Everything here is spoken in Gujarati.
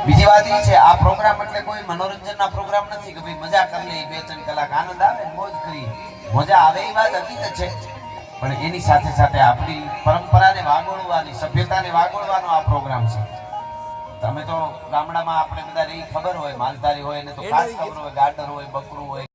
બીજી વાત એ છે, આ પ્રોગ્રામ એટલે કોઈ મનોરંજનના પ્રોગ્રામ નથી કે ભાઈ મજા કરી લે 2-3 કલાક આનંદ આવે મોજ કરી મજા આવે એ વાત હકીકત છે, પણ એની સાથે સાથે આપણી પરંપરાને વાગોળવાની સભ્યતાને વાગોળવાનો આ પ્રોગ્રામ છે. તમે તો ગામડામાં આપણે બધા રહી ખબર હોય, માલધારી હોય એને તો ખાસ ખબર હોય, ગાડર હોય, બકરું હોય.